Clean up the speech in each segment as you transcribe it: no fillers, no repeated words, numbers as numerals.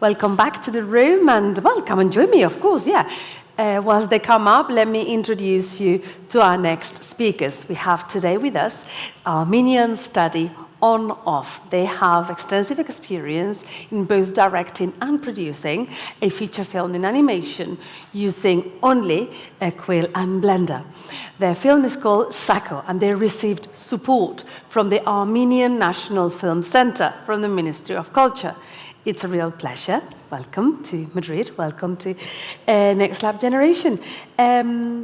Welcome back to the room, and well, come and join me, of course, yeah. Whilst they come up, let me introduce you to our next speakers. We have today with us Armenian study OnOff. They have extensive experience in both directing and producing a feature film in animation using only Quill and Blender. Their film is called Zako, and they received support from the Armenian National Film Center from the Ministry of Culture. It's a real pleasure. Welcome to Madrid. Welcome to Next Lab Generation.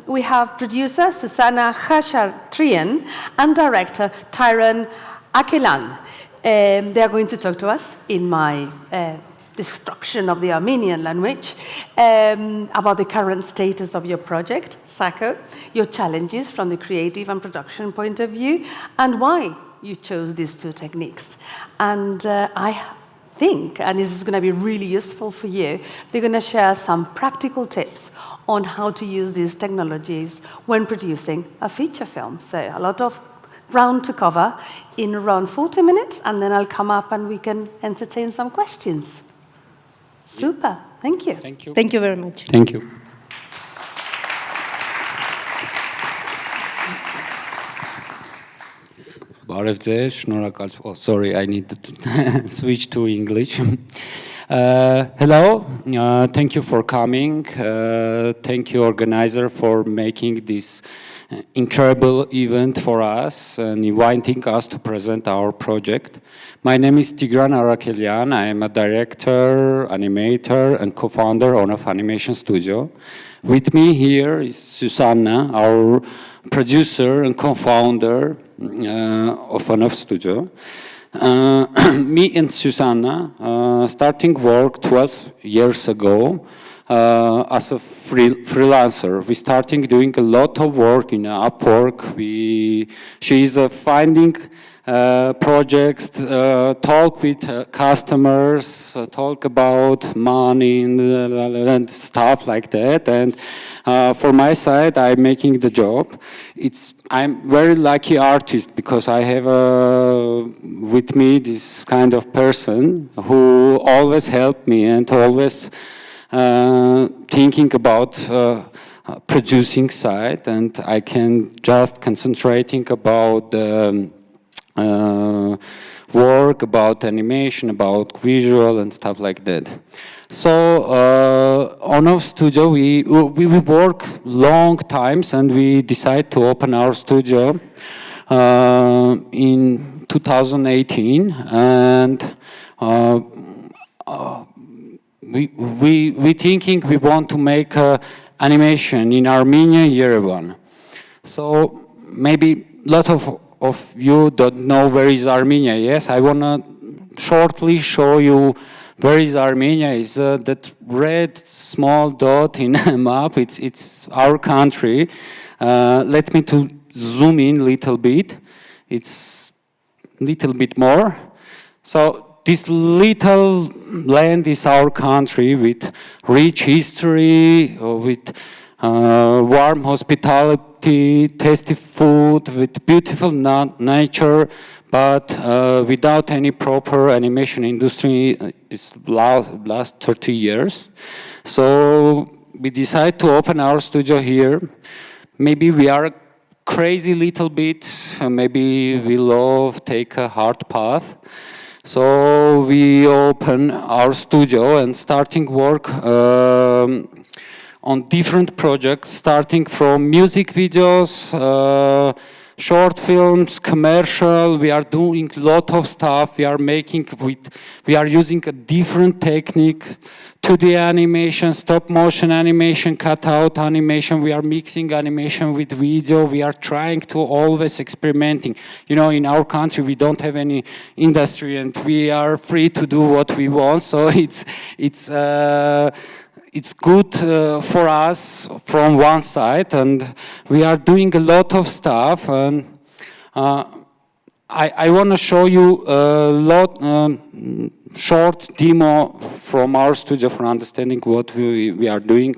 We have producer Susanna Khachatryan and director Tigran Arakelyan. They are going to talk to us in my destruction of the Armenian language about the current status of your project, Zako, your challenges from the creative and production point of view, and why you chose these two techniques. And I think, and this is going to be really useful for you, they're going to share some practical tips on how to use these technologies when producing a feature film. So a lot of ground to cover in around 40 minutes, and then I'll come up and we can entertain some questions. Super. Thank you. Thank you. Thank you very much. Thank you. Oh, sorry, I need to switch to English. Hello, thank you for coming. Thank you, organizer, for making this incredible event for us and inviting us to present our project. My name is Tigran Arakelyan. I am a director, animator, and co-founder of OnOff Animation Studio. With me here is Susanna, our producer and co-founder of OnOff Studio. Me and Susanna starting work 12 years ago as a freelancer. We starting doing a lot of work in Upwork. She is finding projects, talk with customers, talk about money and stuff like that. And for my side, I'm making the job. I'm very lucky artist because I have with me this kind of person who always help me and always thinking about producing side, and I can just concentrating about work, about animation, about visual and stuff like that. So OnOff Studio, we work long times, and we decide to open our studio in 2018, and we thinking we want to make animation in Armenia, Yerevan. So maybe a lot of you don't know where is Armenia. Yes, I want to shortly show you where is Armenia. Is that red small dot in a map. It's our country. Let me to zoom in a little bit. It's a little bit more. So this little land is our country with rich history, with warm hospitality, tasty food, with beautiful nature, but without any proper animation industry. It's last 30 years. So we decide to open our studio here. Maybe we are crazy little bit, maybe we love take a hard path. So we open our studio and starting work on different projects, starting from music videos, short films, commercial. We are doing a lot of stuff. We are using a different technique, 2D animation, stop motion animation, cutout animation. We are mixing animation with video. We are trying to always experimenting. You know, in our country, we don't have any industry and we are free to do what we want. So it's good for us from one side, and we are doing a lot of stuff. And I want to show you a short demo from our studio for understanding what we are doing.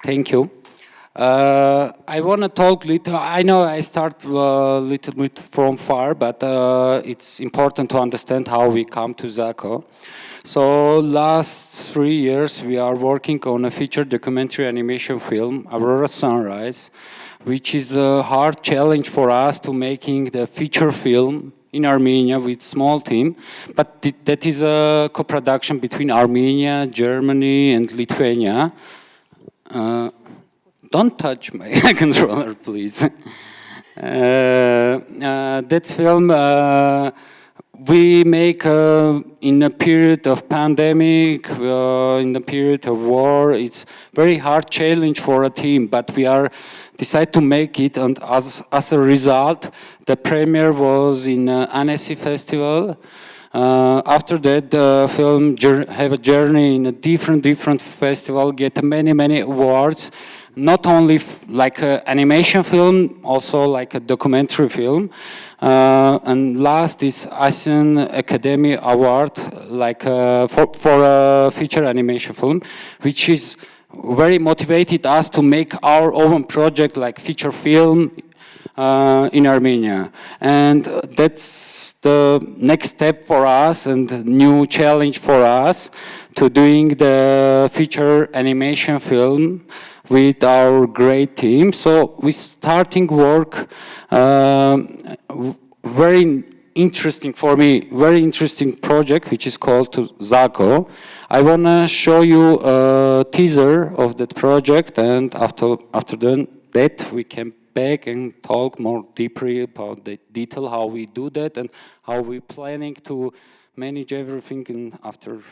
Thank you. I want to talk little. I know I start a little bit from far, but it's important to understand how we come to Zako. So last 3 years, we are working on a feature documentary animation film, Aurora Sunrise, which is a hard challenge for us to making the feature film in Armenia with small team, but that is a co-production between Armenia, Germany, and Lithuania. Don't touch my controller, please. That film we make in a period of pandemic, in the period of war. It's very hard challenge for a team, but we are decide to make it, and as a result, the premiere was in Annecy Festival. After that, the film have a journey in a different festival, get many awards. Not only like an animation film, also like a documentary film. And last is ASEAN Academy Award, like for a feature animation film, which is very motivated us to make our own project, like feature film in Armenia. And that's the next step for us and new challenge for us to doing the feature animation film with our great team. So we starting work, very interesting for me, very interesting project, which is called Zako. I want to show you a teaser of that project, and after that we can back and talk more deeply about the detail, how we do that, and how we planning to manage everything in after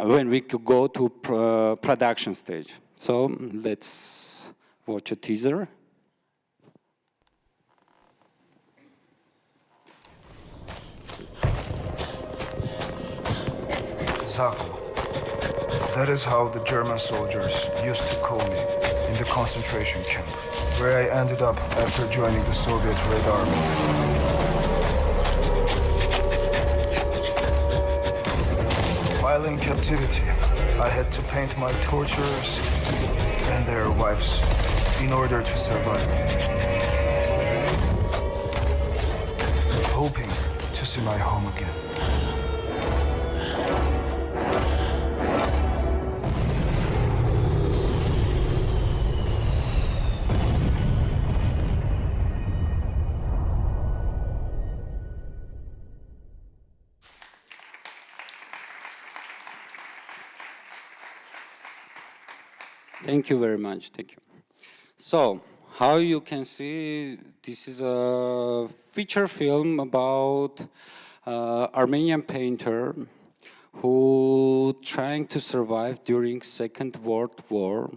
when we could go to production stage. So let's watch a teaser. Zako. That is how the German soldiers used to call me in the concentration camp, where I ended up after joining the Soviet Red Army. While in captivity, I had to paint my torturers and their wives in order to survive. Hoping to see my home again. Thank you very much, thank you. So, how you can see, this is a feature film about Armenian painter who trying to survive during Second World War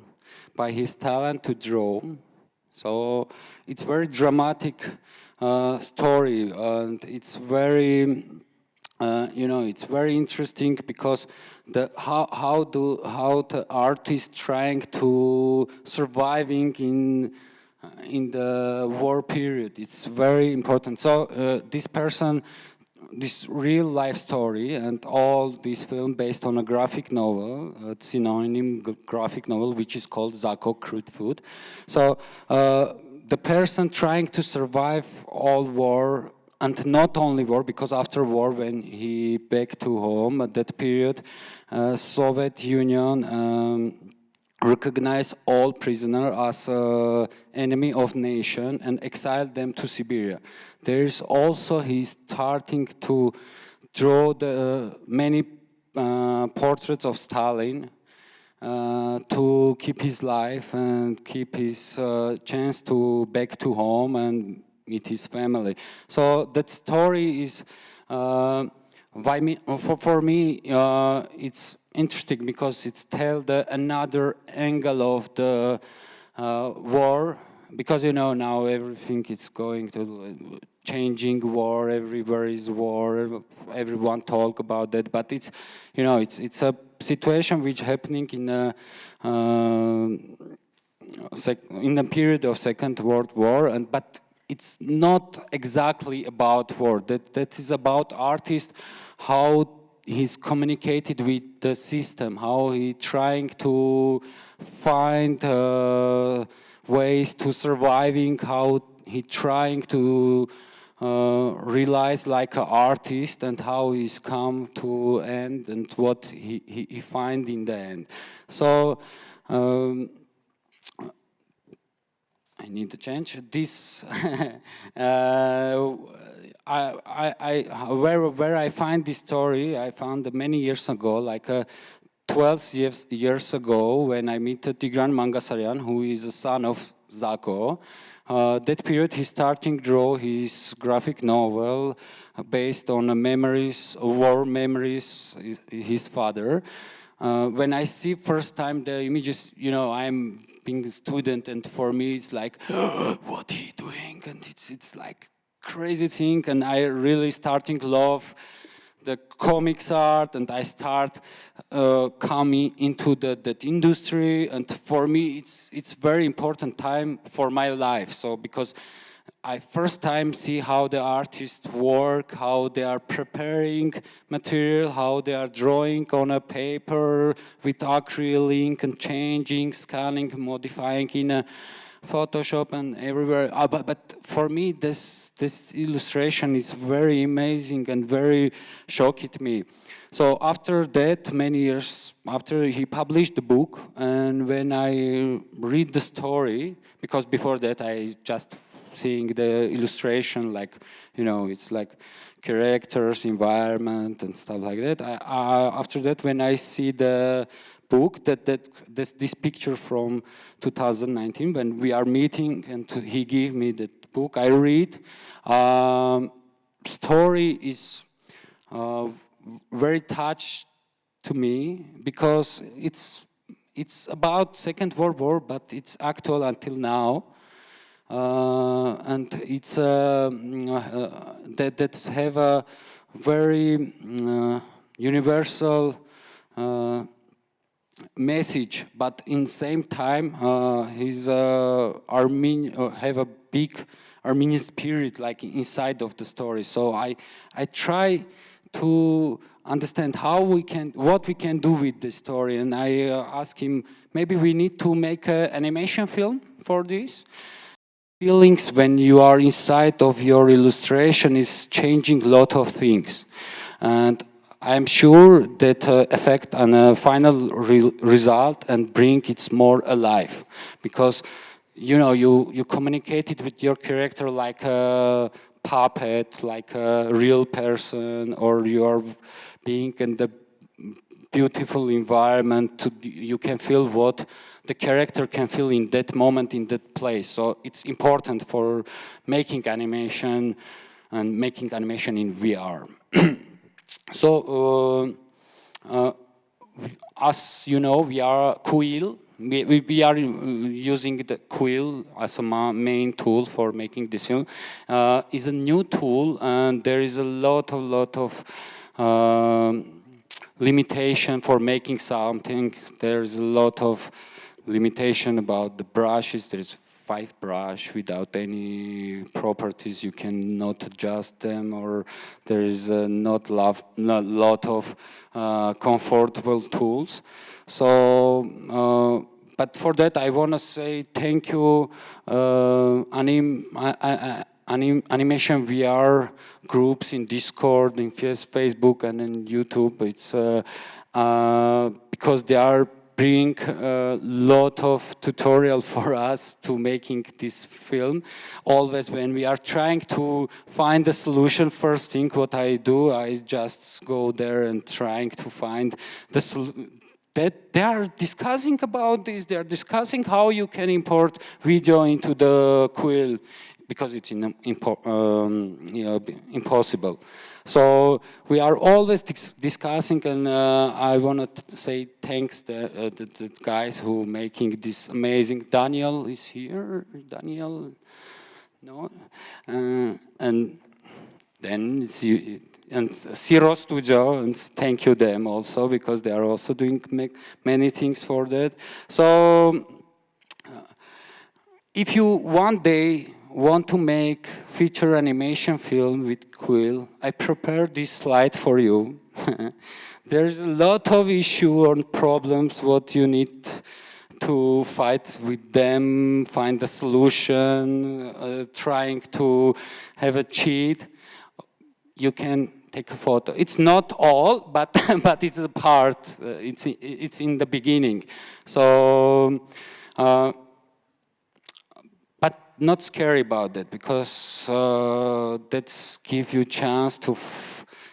by his talent to draw. So, it's very dramatic story, and it's very it's very interesting because how the artist trying to surviving in the war period. It's very important. So this person, this real life story, and all this film based on a graphic novel, a synonym graphic novel, which is called Zako Crude Food. So the person trying to survive all war. And not only war, because after war, when he back to home at that period, Soviet Union recognized all prisoners as enemy of nation and exiled them to Siberia. There is also he's starting to draw the many portraits of Stalin to keep his life and keep his chance to back to home and meet his family. So that story is, for me, it's interesting because it tells another angle of the war. Because now everything is going to changing war. Everywhere is war. Everyone talk about that. But it's it's a situation which happening in the period of Second World War, but it's not exactly about war. That is about artists, how he's communicated with the system, how he trying to find ways to surviving, how he trying to realize like an artist, and how he's come to end, and what he find in the end. So I need to change this. Where I find this story, I found many years ago, like 12 years ago, when I meet Tigran Mangasaryan, who is the son of Zako. That period, he's starting to draw his graphic novel based on memories, war memories, his father. When I see first time the images, you know, I'm being a student, and for me it's like, what he doing? And it's like crazy thing, and I really starting to love the comics art, and I start coming into that industry, and for me it's very important time for my life. So because I first time see how the artists work, how they are preparing material, how they are drawing on a paper with acrylic and changing, scanning, modifying in a Photoshop and everywhere. But for me, this illustration is very amazing and very shocked me. So after that, many years after, he published the book, and when I read the story, because before that I just seeing the illustration, like, you know, it's like characters, environment, and stuff like that. After that, when I see the book, this picture from 2019, when we are meeting, and he gave me that book, I read. Story is very touched to me, because it's about Second World War, but it's actual until now. And it's that have a very universal message, but in same time he's Armenian, have a big Armenian spirit like inside of the story. So I try to understand what we can do with the story, and I ask him, maybe we need to make an animation film for this. Feelings when you are inside of your illustration is changing a lot of things, and I'm sure that affect on a final result and bring it more alive, because you know you communicated with your character like a puppet, like a real person, or you are being in the beautiful environment. You can feel what the character can feel in that moment, in that place. So it's important for making animation, and making animation in VR. So, as you know, we are Quill. We are using the Quill as a main tool for making this film. It's a new tool, and there is a lot of limitation for making something. There's a lot of limitation about the brushes. There's 5 brushes without any properties. You cannot adjust them, or there is not a lot of comfortable tools. So, but for that, I want to say thank you, animation VR groups in Discord, in Facebook, and in YouTube. It's because they are bring a lot of tutorial for us to making this film. Always when we are trying to find a solution, first thing what I do, I just go there and trying to find the solution. That they are discussing about this, they are discussing how you can import video into the Quill, because it's impossible. So we are always discussing, and I want to say thanks to the guys who making this amazing. Daniel is here. Daniel, no, and then and Zero Studio, and thank you them also, because they are also doing many things for that. So if you one day want to make feature animation film with Quill, I prepared this slide for you. There's a lot of issue and problems what you need to fight with them, find a solution, trying to have a cheat. You can take a photo. It's not all, but but it's a part. It's in the beginning. So, but not scary about that, because that's give you chance to.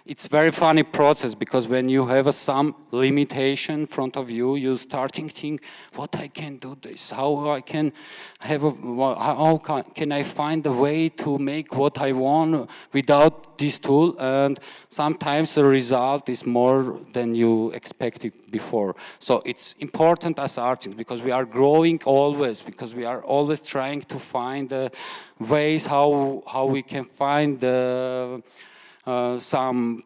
It's very funny process, because when you have some limitation in front of you, you starting think, what I can do this, how I can have how can I find a way to make what I want without this tool, and sometimes the result is more than you expected before. So it's important as artists, because we are growing always, because we are always trying to find ways how we can find some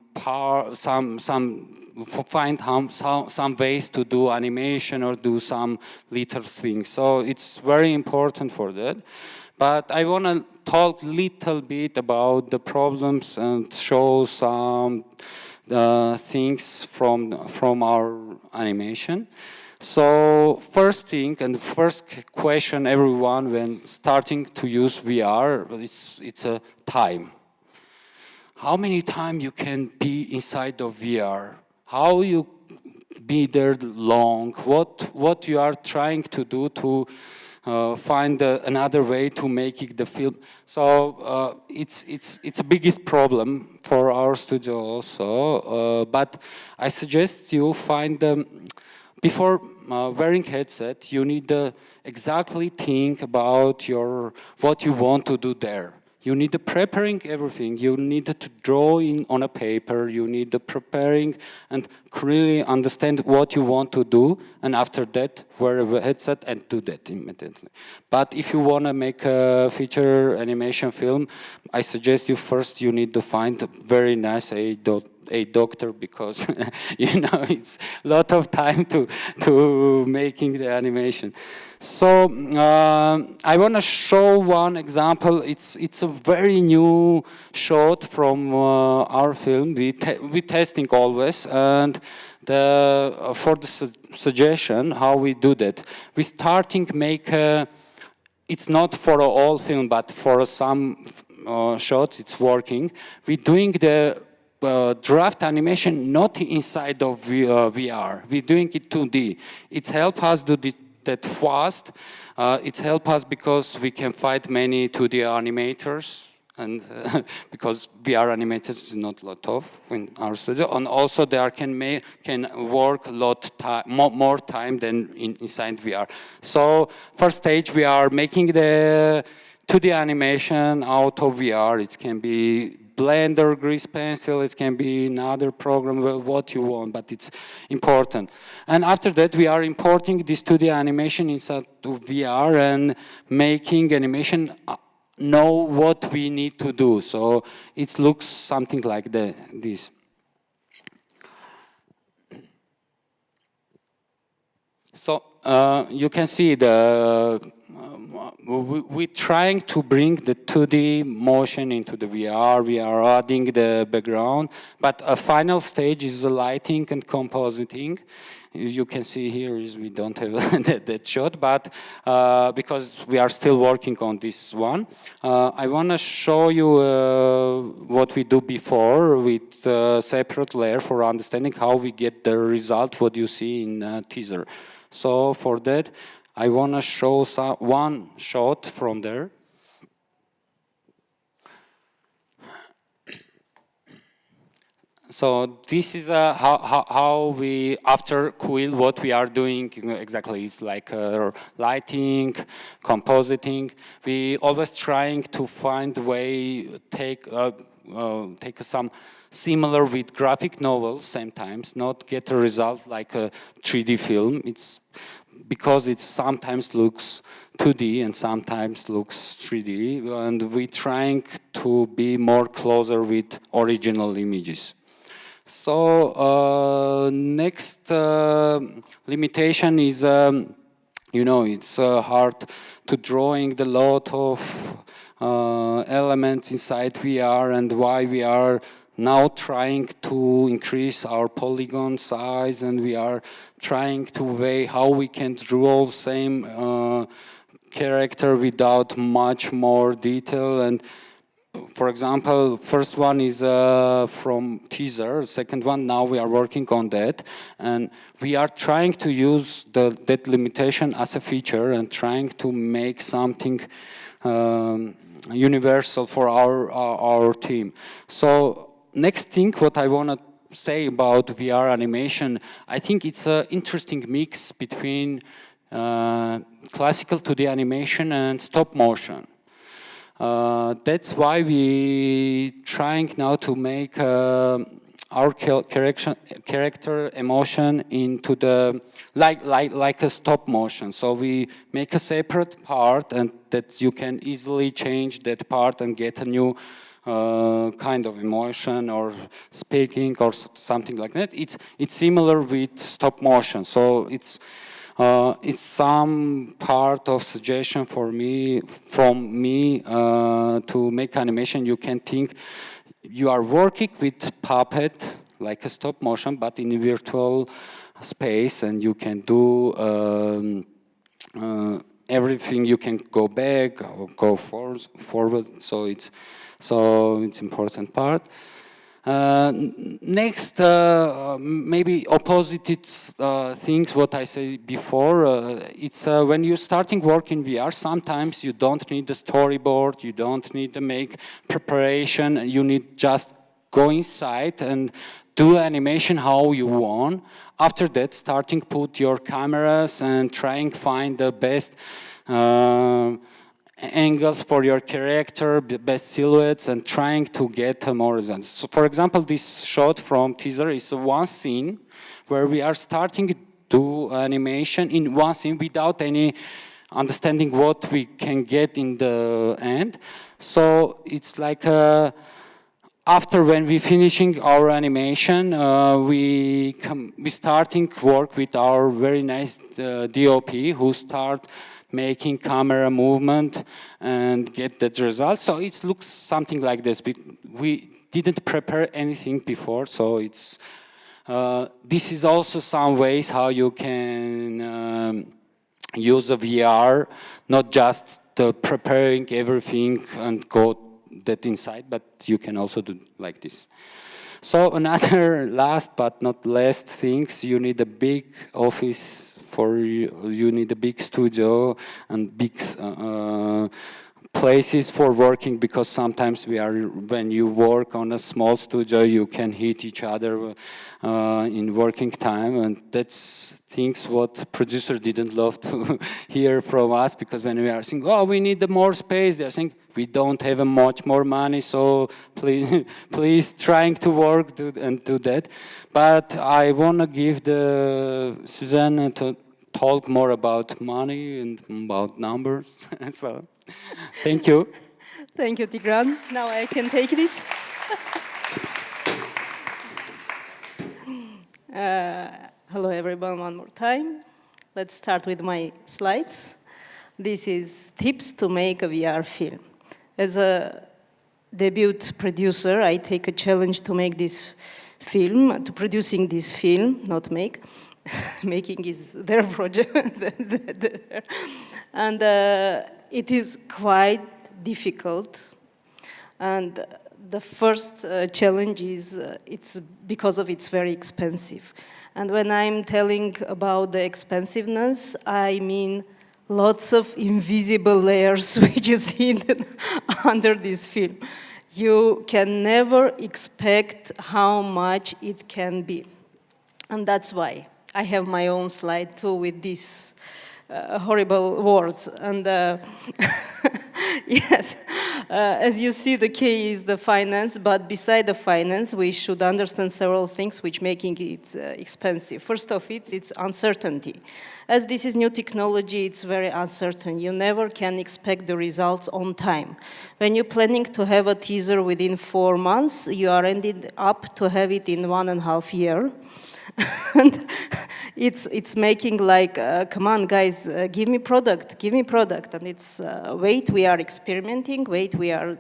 ways to do animation or do some little things. So it's very important for that. But I want to talk little bit about the problems and show some things from our animation. So first thing, and first question everyone when starting to use VR, it's a time. How many time you can be inside of VR? How you be there long? What you are trying to do to find another way to make the film? So it's a biggest problem for our studio also. But I suggest you find before wearing headset, you need to exactly think about what you want to do there. You need to preparing everything. You need to draw on a paper. You need to preparing and really understand what you want to do. And after that, wear a headset and do that immediately. But if you want to make a feature animation film, I suggest you first you need to find a very nice a doctor, because you know it's a lot of time to making the animation. So I want to show one example. It's a very new shot from our film. We testing always, and for the suggestion how we do that, we starting make it's not for all film, but for some shots it's working. We doing the draft animation not inside of VR. We're doing it 2D. It helps us do that fast. It helps us because we can find many 2D animators, and because VR animators is not a lot of in our studio, and also they can work a lot more time than inside VR. So first stage we are making the 2D animation out of VR. It can be Blender, grease pencil, it can be another program, what you want, but it's important. And after that, we are importing this 2D animation inside of VR and making animation know what we need to do. So it looks something like this. So you can see we're trying to bring the 2D motion into the VR. We are adding the background, but a final stage is the lighting and compositing. You can see here is we don't have that shot, but because we are still working on this one, I want to show you what we do before with separate layer for understanding how we get the result what you see in teaser. So for that, I want to show one shot from there. So this is how we, after Quill, what we are doing exactly is like lighting, compositing. We always trying to find a way, take some similar with graphic novels sometimes, not get a result like a 3D film. It's because it sometimes looks 2D and sometimes looks 3D, and we're trying to be more closer with original images. So next limitation is, it's hard to drawing the lot of elements inside VR, and why we are now trying to increase our polygon size, and we are trying to weigh how we can draw same character without much more detail. And for example, first one is from teaser, second one, now we are working on that, and we are trying to use that limitation as a feature and trying to make something universal for our team. So next thing what I want to say about VR animation, I think it's an interesting mix between classical 2D animation and stop motion. That's why we trying now to make our character emotion into the like a stop motion. So we make a separate part, and that you can easily change that part and get a new kind of emotion or speaking or something like that. It's similar with stop motion. So it's some part of suggestion from me to make animation. You can think you are working with puppet like a stop motion, but in a virtual space, and you can do everything. You can go back or go forward. So it's important part. Next, maybe opposite things what I said before. It's when you're starting work in VR, sometimes you don't need the storyboard, you don't need to make preparation, you need just go inside and do animation how you want. After that, starting put your cameras and trying find the best angles for your character, best silhouettes, and trying to get more results. So for example, this shot from teaser is one scene where we are starting to do animation in one scene without any understanding what we can get in the end. So it's like after when we finishing our animation, we starting work with our very nice DOP who start making camera movement and get that result. So it looks something like this. We didn't prepare anything before, so it's this is also some ways how you can use the VR, not just preparing everything and go that inside, but you can also do like this. So another last but not least things, you need a big office you need a big studio and big places for working, because sometimes when you work on a small studio, you can hit each other in working time, and that's things what producer didn't love to hear from us, because when we are saying, oh, we need more space, they're saying, we don't have much more money, so please trying to work and do that. But I want to give the Susanna to talk more about money and about numbers. So, thank you. Thank you, Tigran. Now I can take this. Hello, everyone, one more time. Let's start with my slides. This is tips to make a VR film. As a debut producer, I take a challenge to make this film, to producing this film, not make. Making is their project. And it is quite difficult. And the first challenge is it's because of it's very expensive. And when I'm telling about the expensiveness, I mean lots of invisible layers which is hidden under this film. You can never expect how much it can be. And that's why I have my own slide too with these horrible words. And yes, as you see, the key is the finance, but beside the finance, we should understand several things which making it expensive. First of it, it's uncertainty. As this is new technology, it's very uncertain. You never can expect the results on time. When you're planning to have a teaser within 4 months, you are ending up to have it in 1.5 years. And it's making like, come on, guys, give me product. And it's, wait, we are experimenting, wait, we are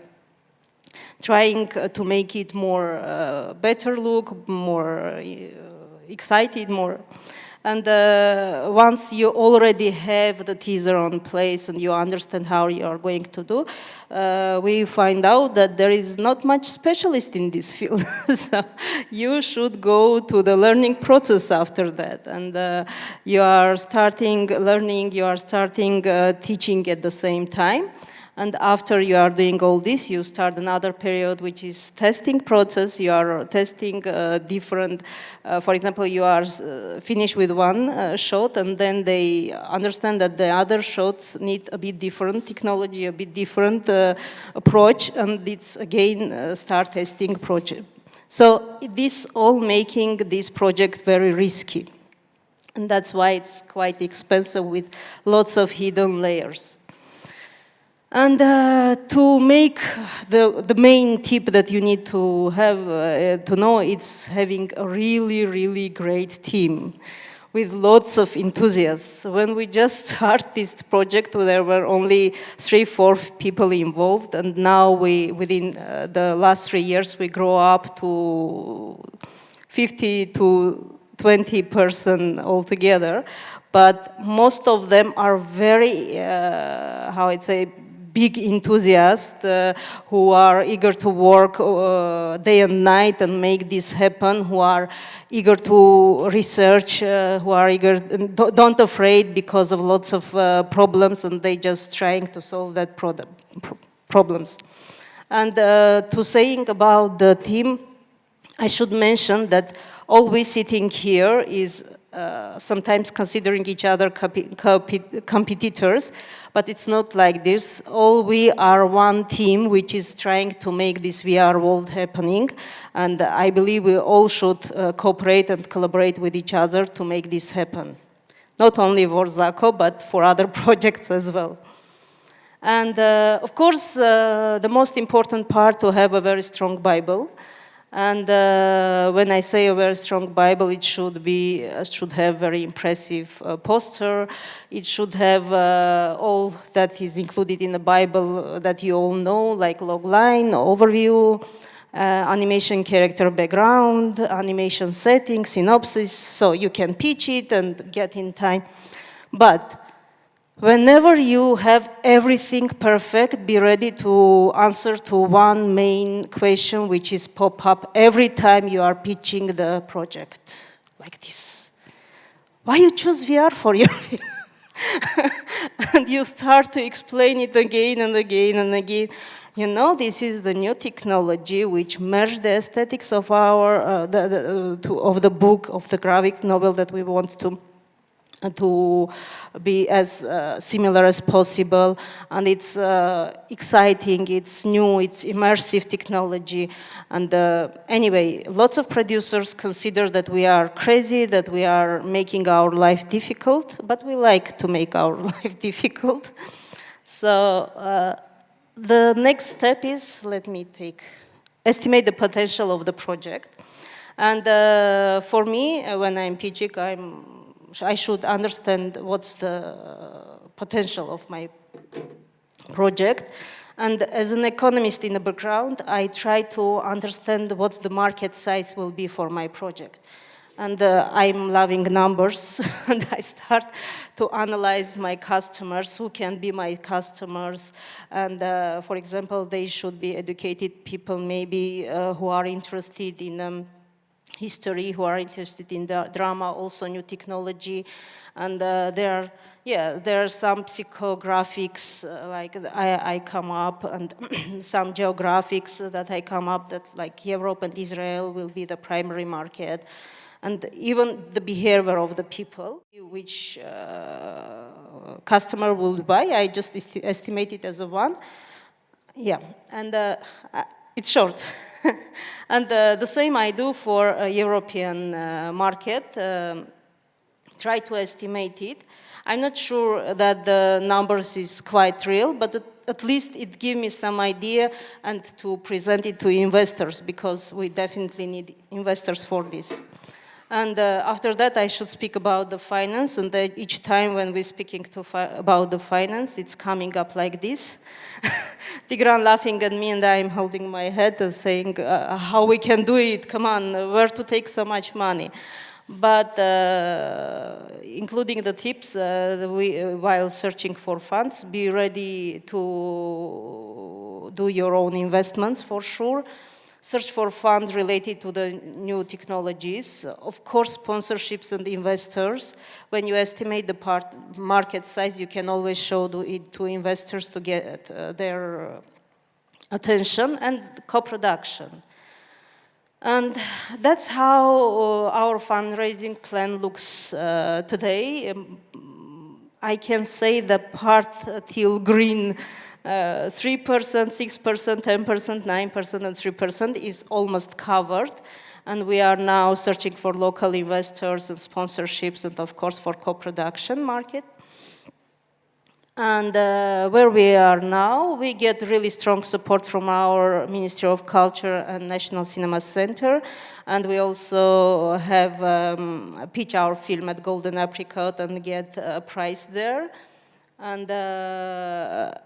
trying to make it more better look, more excited, more. And once you already have the teaser on place and you understand how you are going to do, we find out that there is not much specialist in this field. So you should go to the learning process after that. And you are starting learning, you are starting teaching at the same time. And after you are doing all this, you start another period, which is testing process. You are testing different, for example, you are finished with one shot, and then they understand that the other shots need a bit different technology, a bit different approach, and it's again start testing project. So this all making this project very risky. And that's why it's quite expensive with lots of hidden layers. And to make the main tip that you need to have to know, it's having a really, really great team with lots of enthusiasts. When we just start this project, there were only 3-4 people involved, and now within the last 3 years, we grow up to 50 to 20 person altogether. But most of them are very, how I'd say, big enthusiasts who are eager to work day and night and make this happen, who are eager to research, who are eager, don't afraid because of lots of problems, and they just trying to solve that problems. And to saying about the team, I should mention that all we sitting here is sometimes considering each other competitors, but it's not like this. All we are one team which is trying to make this VR world happening, and I believe we all should cooperate and collaborate with each other to make this happen. Not only for Zako, but for other projects as well. And of course, the most important part to have a very strong Bible. And when I say a very strong Bible, it should have very impressive poster. It should have all that is included in the Bible that you all know, like logline, overview, animation character background, animation settings, synopsis, so you can pitch it and get in time. But whenever you have everything perfect, be ready to answer to one main question which is pop up every time you are pitching the project, like this. Why you choose VR for your film? And you start to explain it again and again and again. You know, this is the new technology which merged the aesthetics of our of the book, of the graphic novel that we want to be as similar as possible, and it's exciting, it's new, it's immersive technology, and anyway, lots of producers consider that we are crazy, that we are making our life difficult, but we like to make our life difficult. So the next step is, let me estimate the potential of the project, and for me, when I'm pitching, I should understand what's the potential of my project. And as an economist in the background, I try to understand what the market size will be for my project. And I'm loving numbers, and I start to analyze my customers, who can be my customers. And for example, they should be educated people maybe who are interested in history, who are interested in the drama, also new technology, and there are some psychographics like I come up, and some geographics that I come up that like Europe and Israel will be the primary market, and even the behavior of the people, which customer will buy. I just estimate it as a 1. Yeah, and it's short. And the same I do for a European market, try to estimate it. I'm not sure that the numbers is quite real, but at least it gives me some idea and to present it to investors, because we definitely need investors for this. And after that, I should speak about the finance. And each time when we're speaking about the finance, it's coming up like this. Tigran laughing at me, and I'm holding my head and saying, how we can do it? Come on, where to take so much money? But including the tips, while searching for funds, be ready to do your own investments for sure. Search for funds related to the new technologies. Of course, sponsorships and investors. When you estimate the market size, you can always show it to investors to get their attention, and co-production. And that's how our fundraising plan looks today. I can say the part till green, 3%, 6%, 10%, 9%, and 3% is almost covered. And we are now searching for local investors and sponsorships, and of course for co-production market. And where we are now, we get really strong support from our Ministry of Culture and National Cinema Center. And we also have pitch our film at Golden Apricot and get a prize there. And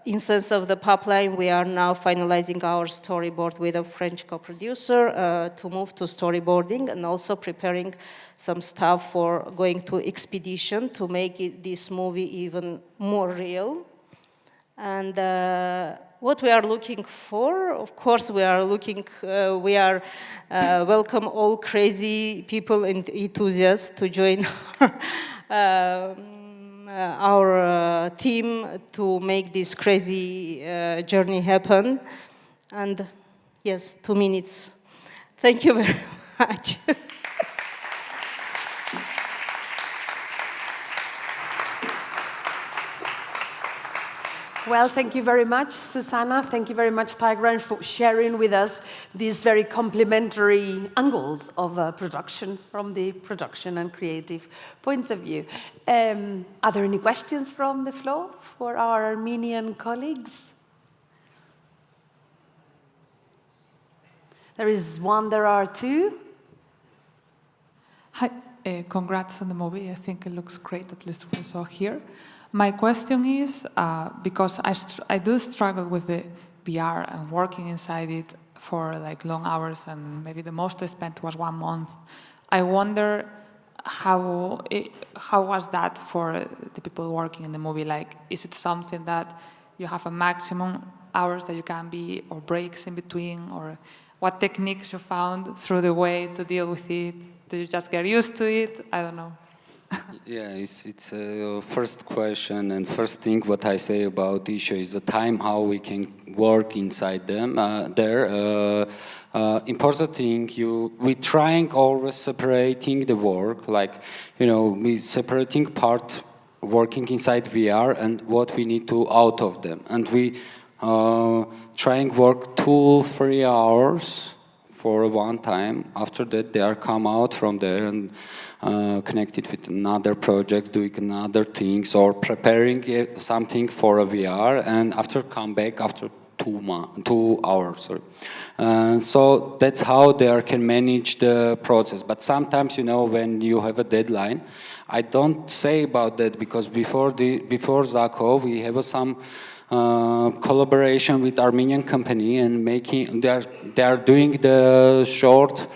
in sense of the pipeline, we are now finalizing our storyboard with a French co-producer to move to storyboarding, and also preparing some stuff for going to expedition to make this movie even more real. And what we are looking for, of course, we are welcome all crazy people and enthusiasts to join our team to make this crazy journey happen. And yes, 2 minutes. Thank you very much. Well, thank you very much, Susanna. Thank you very much, Tigran, for sharing with us these very complementary angles of production from the production and creative points of view. Are there any questions from the floor for our Armenian colleagues? There is one, there are two. Hi, congrats on the movie. I think it looks great, at least we saw here. My question is, because I do struggle with the VR and working inside it for like long hours, and maybe the most I spent was 1 month. I wonder how was that for the people working in the movie? Like, is it something that you have a maximum hours that you can be, or breaks in between, or what techniques you found through the way to deal with it? Do you just get used to it? I don't know. Yeah, it's a first question, and first thing what I say about the issue is the time, how we can work inside them. Important thing, we trying always separating the work, like, we separating part working inside VR and what we need to out of them, and we trying work 2-3 hours for one time. After that, they are come out from there and connected with another project, doing another things, or preparing something for a VR, and after come back after 2 hours. Sorry. So that's how they can manage the process. But sometimes, when you have a deadline, I don't say about that, because before Zako, we have some collaboration with Armenian company, and they are doing the short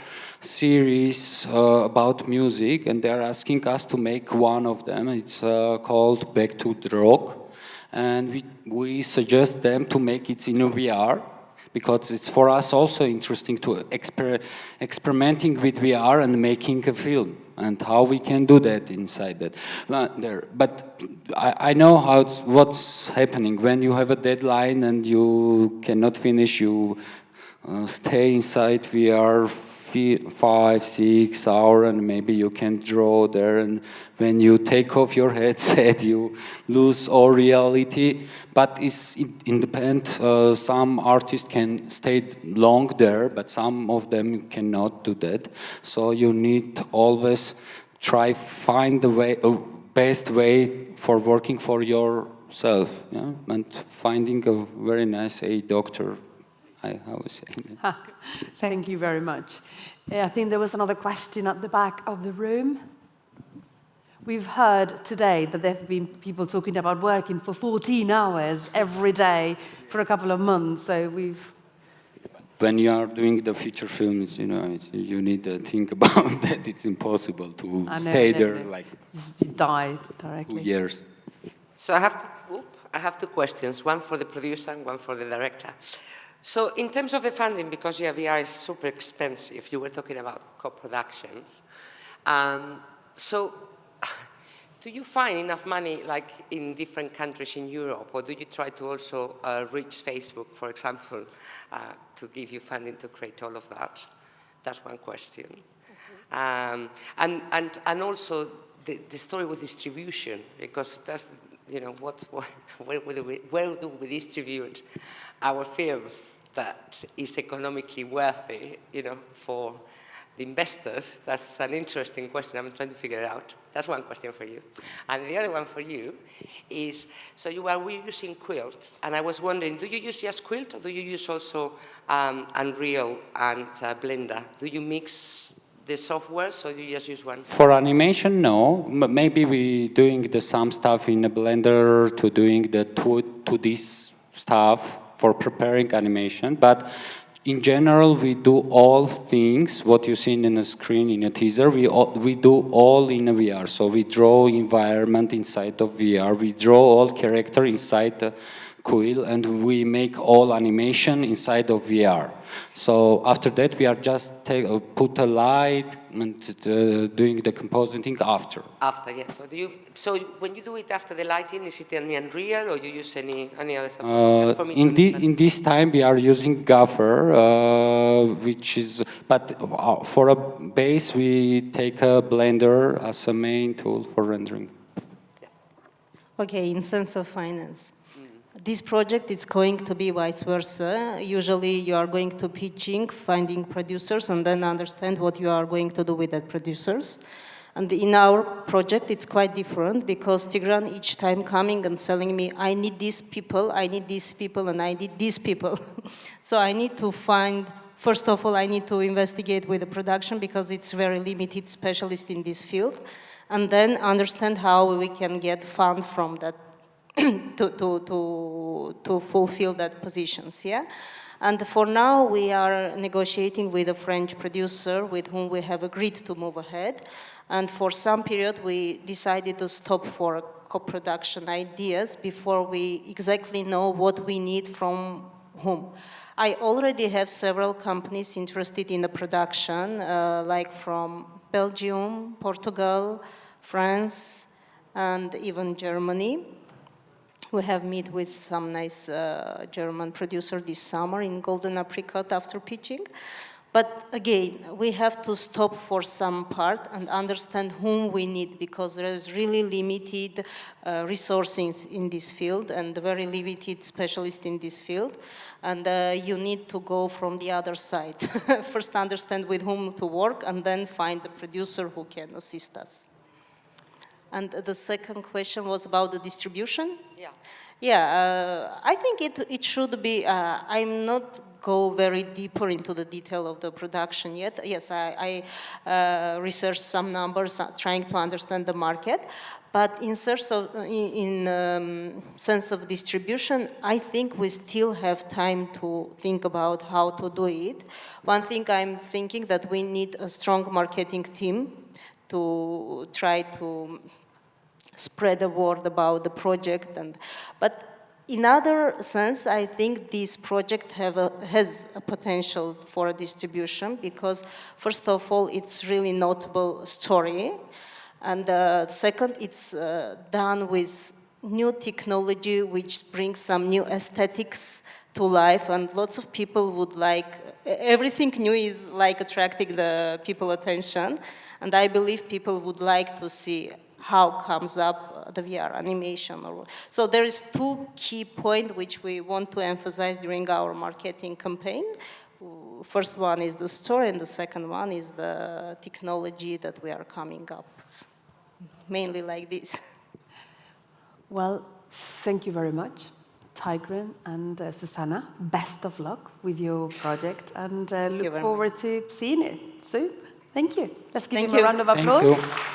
series about music, and they are asking us to make one of them. It's called Back to the Rock, and we suggest them to make it in a VR, because it's for us also interesting to experimenting with VR and making a film, and how we can do that inside that. But I know what's happening when you have a deadline and you cannot finish. You stay inside VR 5-6 hours, and maybe you can draw there, and when you take off your headset you lose all reality. But it's independent. Some artists can stay long there, but some of them cannot do that. So you need to always find the best way for working for yourself, yeah? And finding a very nice doctor. I would say. Thank you very much. I think there was another question at the back of the room. We've heard today that there have been people talking about working for 14 hours every day for a couple of months, so we've... When you are doing the feature films, you know, you need to think about that. It's impossible to stay there like you died directly. 2 years. So I have two questions, one for the producer and one for the director. So in terms of the funding, because VR is super expensive, you were talking about co-productions. So do you find enough money like in different countries in Europe, or do you try to also reach Facebook, for example, to give you funding to create all of that? That's one question. And also the story with distribution, because that's, you know, where do we distribute our films that is economically worthy, you know, for the investors? That's an interesting question. I'm trying to figure it out. That's one question for you. And the other one for you is, so you are using Quilt, and I was wondering, do you use just Quilt, or do you use also Unreal and Blender? Do you mix the software, so you just use one? For animation, no. Maybe we doing some stuff in a Blender to doing the 2D stuff for preparing animation, but in general, we do all things, what you see in the screen in a teaser, we do all in a VR. So we draw environment inside of VR, we draw all character inside the Quill, and we make all animation inside of VR. So after that, we are just put a light and doing the compositing after. After, yes. So when you do it after the lighting, is it any Unreal, or you use any other software? In this time, we are using Gaffer, which is, but for a base, we take a Blender as a main tool for rendering. Okay, in sense of finance. This project is going to be vice versa. Usually you are going to pitching, finding producers, and then understand what you are going to do with that producers. And in our project, it's quite different, because Tigran each time coming and telling me, I need these people, and I need these people. So I need to find, first of all, I need to investigate with the production, because it's very limited specialist in this field, and then understand how we can get funds from that to fulfill that positions, yeah? And for now, we are negotiating with a French producer with whom we have agreed to move ahead. And for some period, we decided to stop for co-production ideas before we exactly know what we need from whom. I already have several companies interested in the production, like from Belgium, Portugal, France, and even Germany. We have met with some nice German producer this summer in Golden Apricot after pitching. But again, we have to stop for some part and understand whom we need, because there is really limited resources in this field and very limited specialists in this field. And you need to go from the other side. First understand with whom to work, and then find the producer who can assist us. And the second question was about the distribution? Yeah. Yeah, I think it should be, I'm not go very deeper into the detail of the production yet. Yes, I researched some numbers, trying to understand the market. But in sense of distribution, I think we still have time to think about how to do it. One thing I'm thinking that we need a strong marketing team to try to spread the word about the project. But in other sense, I think this project has a potential for a distribution, because first of all, it's really notable story. And second, it's done with new technology, which brings some new aesthetics to life, and lots of people would like, everything new is like attracting the people attention. And I believe people would like to see how comes up the VR animation. So there is two key points which we want to emphasize during our marketing campaign. First one is the story, and the second one is the technology that we are coming up, mainly like this. Well, thank you very much. Tigran and Susanna, best of luck with your project, and look very forward to seeing it soon. Thank you. Let's give Thank him a you. round of Thank applause. you.